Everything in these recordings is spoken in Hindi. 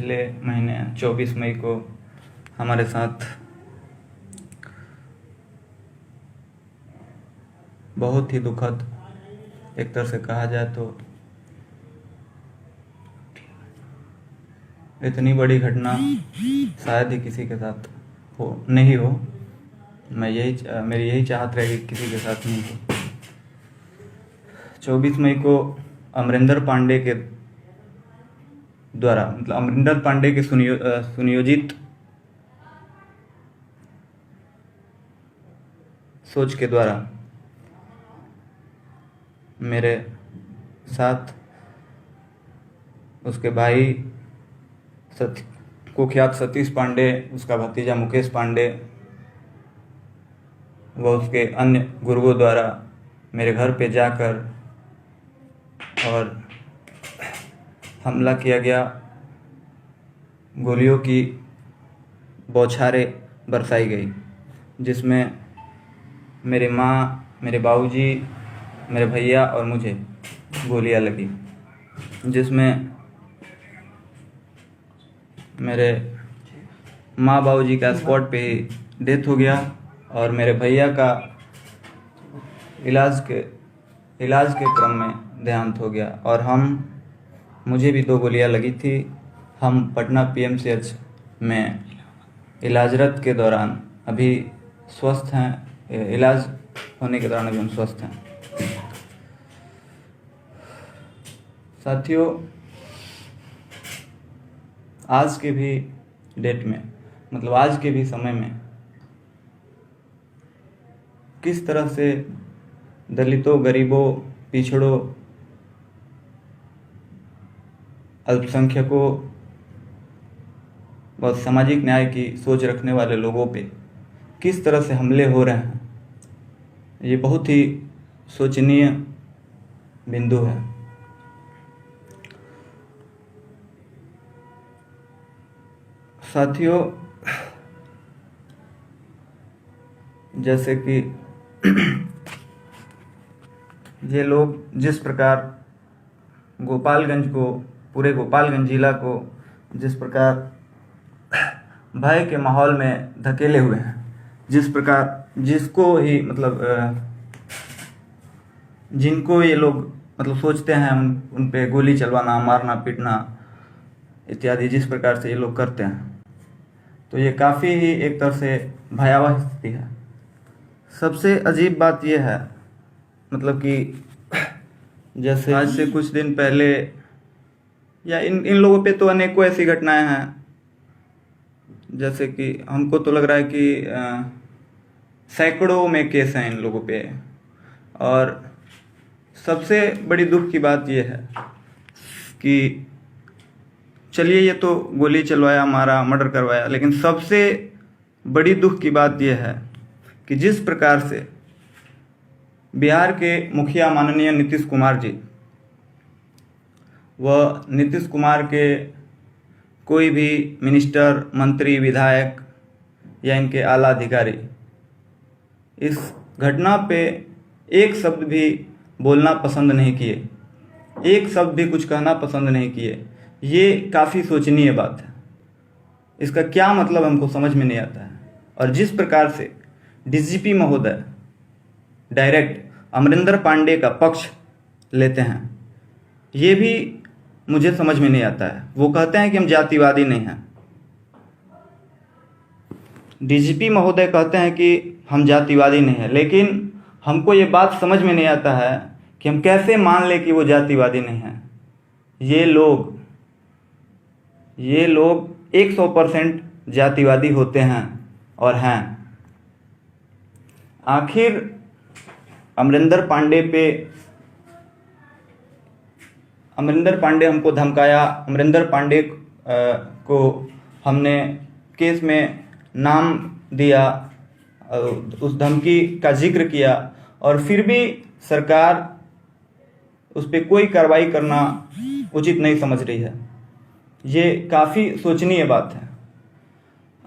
पिछले महीने 24 मई को हमारे साथ बहुत ही दुखद, एक तरह से कहा जाए तो इतनी बड़ी घटना शायद ही किसी के साथ नहीं हो। मेरी यही चाहत रहेगी किसी के साथ नहीं हो। 24 मई को अमरिंदर पांडे के द्वारा, मतलब अमरिंदर पांडे के सुनियोजित सोच के द्वारा मेरे साथ उसके भाई कुख्यात सतीश पांडे, उसका भतीजा मुकेश पांडे व उसके अन्य गुरुओं द्वारा मेरे घर पे जाकर और हमला किया गया। गोलियों की बौछारें बरसाई गई, जिसमें मेरे माँ, मेरे बाबूजी, मेरे भैया और मुझे गोलियां लगी, जिसमें मेरे माँ बाबूजी का स्पॉट पे ही डेथ हो गया और मेरे भैया का इलाज के क्रम में देहांत हो गया। और मुझे भी 2 गोलियां लगी थी। हम पटना पीएमसीएच में इलाजरत के दौरान अभी स्वस्थ हैं। इलाज होने के दौरान अभी हम स्वस्थ हैं। साथियों, आज के भी डेट में, मतलब आज के भी समय में किस तरह से दलितों, गरीबों, पिछड़ों, अल्पसंख्यकों व सामाजिक न्याय की सोच रखने वाले लोगों पे किस तरह से हमले हो रहे हैं, ये बहुत ही शोचनीय बिंदु है। साथियों, जैसे कि ये लोग जिस प्रकार पूरे गोपालगंज जिला को जिस प्रकार भय के माहौल में धकेले हुए हैं, जिस प्रकार जिनको ये लोग सोचते हैं उन पे गोली चलवाना, मारना, पीटना इत्यादि जिस प्रकार से ये लोग करते हैं, तो ये काफ़ी ही एक तरह से भयावह स्थिति है। सबसे अजीब बात यह है, कि जैसे आज से कुछ दिन पहले या इन लोगों पे तो अनेकों ऐसी घटनाएं हैं, जैसे कि हमको तो लग रहा है कि सैकड़ों में केस हैं इन लोगों पे। और सबसे बड़ी दुख की बात यह है कि चलिए ये तो गोली चलवाया, मारा, मर्डर करवाया, लेकिन सबसे बड़ी दुख की बात यह है कि जिस प्रकार से बिहार के मुखिया माननीय नीतीश कुमार जी व नीतीश कुमार के कोई भी मिनिस्टर, मंत्री, विधायक या इनके आला अधिकारी इस घटना पे एक शब्द भी बोलना पसंद नहीं किए, एक शब्द भी कुछ कहना पसंद नहीं किए, ये काफ़ी शोचनीय बात है। इसका क्या मतलब हमको समझ में नहीं आता है। और जिस प्रकार से डीजीपी महोदय डायरेक्ट अमरिंदर पांडे का पक्ष लेते हैं, ये भी मुझे समझ में नहीं आता है। वो कहते हैं कि हम जातिवादी नहीं हैं। डीजीपी महोदय कहते हैं कि हम जातिवादी नहीं हैं, लेकिन हमको ये बात समझ में नहीं आता है कि हम कैसे मान लें कि वो जातिवादी नहीं हैं। ये लोग 100% जातिवादी होते हैं और हैं। आखिर अमरिंदर पांडे हमको धमकाया, अमरिंदर पांडे को हमने केस में नाम दिया, उस धमकी का जिक्र किया, और फिर भी सरकार उस पर कोई कार्रवाई करना उचित नहीं समझ रही है। ये काफ़ी शोचनीय बात है।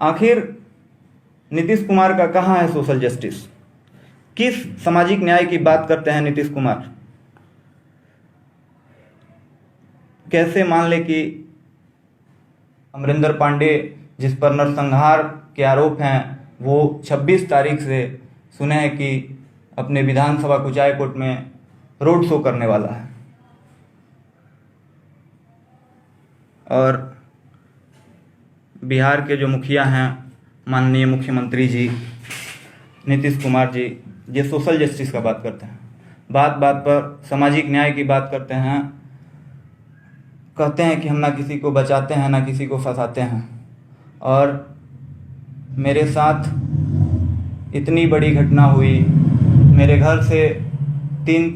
आखिर नीतीश कुमार का कहाँ है सोशल जस्टिस? किस सामाजिक न्याय की बात करते हैं नीतीश कुमार? कैसे मान ले कि अमरिंदर पांडे जिस पर नरसंहार के आरोप हैं, वो 26 तारीख से सुने हैं कि अपने विधानसभा कुचायकोट में रोड शो करने वाला है। और बिहार के जो मुखिया हैं, माननीय मुख्यमंत्री जी नीतीश कुमार जी, ये सोशल जस्टिस का बात करते हैं, बात बात पर सामाजिक न्याय की बात करते हैं, कहते हैं कि हम ना किसी को बचाते हैं ना किसी को फंसाते हैं। और मेरे साथ इतनी बड़ी घटना हुई, मेरे घर से तीन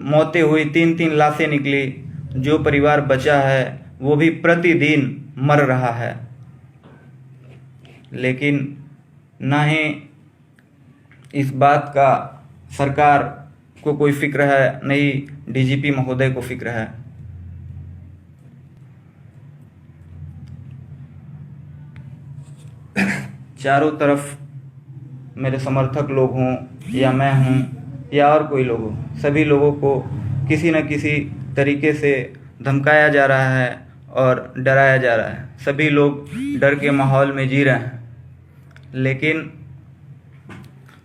मौतें हुई, तीन लाशें निकली, जो परिवार बचा है वो भी प्रतिदिन मर रहा है, लेकिन ना ही इस बात का सरकार को कोई फिक्र है, नहीं डीजीपी महोदय को फिक्र है। चारों तरफ मेरे समर्थक लोग हों या मैं हूं या और कोई लोग हो, सभी लोगों को किसी न किसी तरीके से धमकाया जा रहा है और डराया जा रहा है। सभी लोग डर के माहौल में जी रहे हैं, लेकिन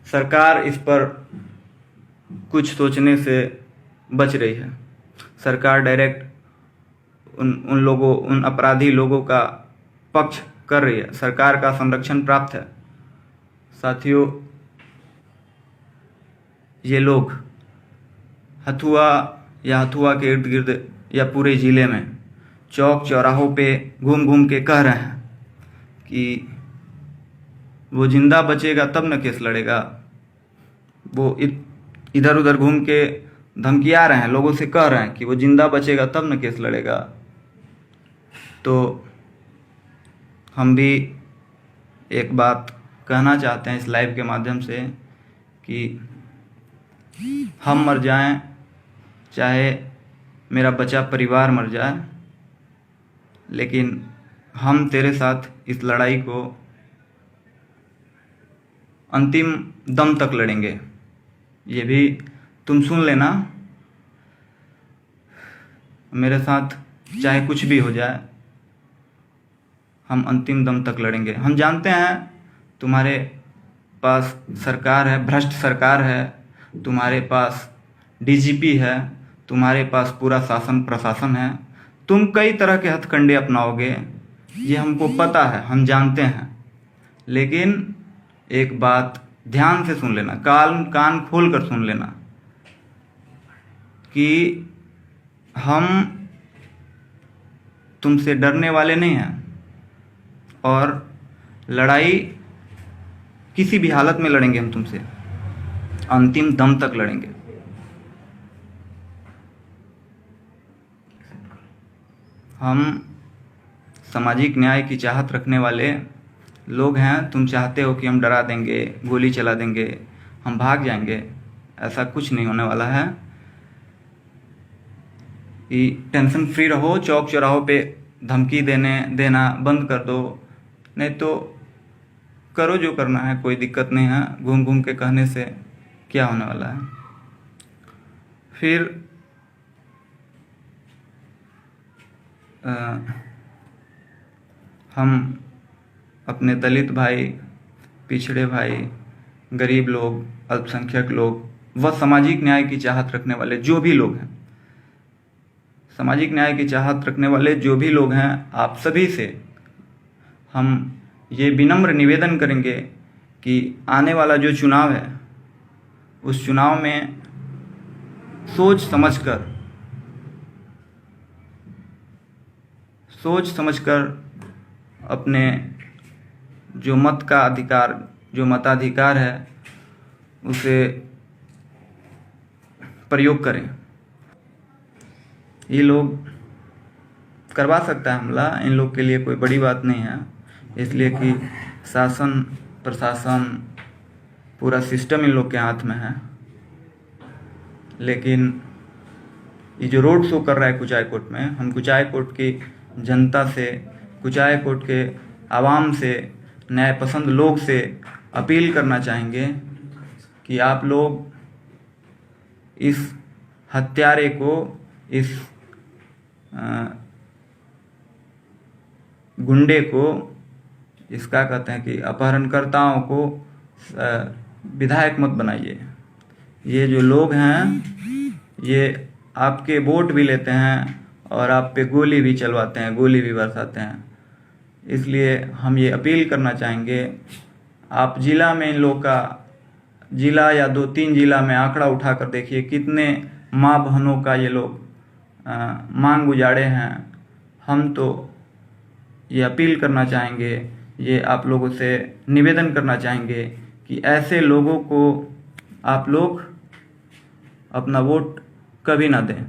सरकार इस पर कुछ सोचने से बच रही है। सरकार डायरेक्ट उन अपराधी लोगों का पक्ष कर रही है। सरकार का संरक्षण प्राप्त है। साथियों, ये लोग हथुआ के इर्द गिर्द या पूरे ज़िले में चौक चौराहों पे घूम घूम के कह रहे हैं कि वो जिंदा बचेगा तब न केस लड़ेगा। वो इधर उधर घूम के धमकिया रहे हैं, लोगों से कह रहे हैं कि वो जिंदा बचेगा तब न केस लड़ेगा। तो हम भी एक बात कहना चाहते हैं इस लाइव के माध्यम से कि हम मर जाएं, चाहे मेरा बचा परिवार मर जाए, लेकिन हम तेरे साथ इस लड़ाई को अंतिम दम तक लड़ेंगे। ये भी तुम सुन लेना, मेरे साथ चाहे कुछ भी हो जाए, हम अंतिम दम तक लड़ेंगे। हम जानते हैं तुम्हारे पास सरकार है, भ्रष्ट सरकार है, तुम्हारे पास डीजीपी है, तुम्हारे पास पूरा शासन प्रशासन है, तुम कई तरह के हथकंडे अपनाओगे, ये हमको पता है, हम जानते हैं। लेकिन एक बात ध्यान से सुन लेना, कान खोल कर सुन लेना कि हम तुमसे डरने वाले नहीं हैं और लड़ाई किसी भी हालत में लड़ेंगे। हम तुमसे अंतिम दम तक लड़ेंगे। हम सामाजिक न्याय की चाहत रखने वाले लोग हैं। तुम चाहते हो कि हम डरा देंगे, गोली चला देंगे, हम भाग जाएंगे, ऐसा कुछ नहीं होने वाला है। कि टेंशन फ्री रहो, चौक चौराहों पे धमकी देना बंद कर दो, नहीं तो करो जो करना है, कोई दिक्कत नहीं है। घूम घूम के कहने से क्या होने वाला है। फिर हम अपने दलित भाई, पिछड़े भाई, गरीब लोग, अल्पसंख्यक लोग व सामाजिक न्याय की चाहत रखने वाले जो भी लोग हैं, सामाजिक न्याय की चाहत रखने वाले जो भी लोग हैं, आप सभी से हम ये विनम्र निवेदन करेंगे कि आने वाला जो चुनाव है, उस चुनाव में सोच समझकर अपने जो मत का अधिकार, जो मताधिकार है, उसे प्रयोग करें। ये लोग करवा सकता है हमला, इन लोग के लिए कोई बड़ी बात नहीं है, इसलिए कि शासन प्रशासन पूरा सिस्टम इन लोग के हाथ में है। लेकिन ये जो रोड शो कर रहा है कुचायकोट में, हम कुचायकोट की जनता से, कुचायकोट के आवाम से, न्याय पसंद लोग से अपील करना चाहेंगे कि आप लोग इस हत्यारे को, इस गुंडे को, इसका कहते हैं कि अपहरणकर्ताओं को विधायक मत बनाइए। ये जो लोग हैं ये आपके वोट भी लेते हैं और आप पे गोली भी चलवाते हैं, गोली भी बरसाते हैं। इसलिए हम ये अपील करना चाहेंगे, आप जिला में इन लोग का, जिला या 2-3 जिला में आंकड़ा उठा कर देखिए कितने माँ बहनों का ये लोग मांग उजाड़े हैं। हम तो ये अपील करना चाहेंगे, ये आप लोगों से निवेदन करना चाहेंगे कि ऐसे लोगों को आप लोग अपना वोट कभी ना दें।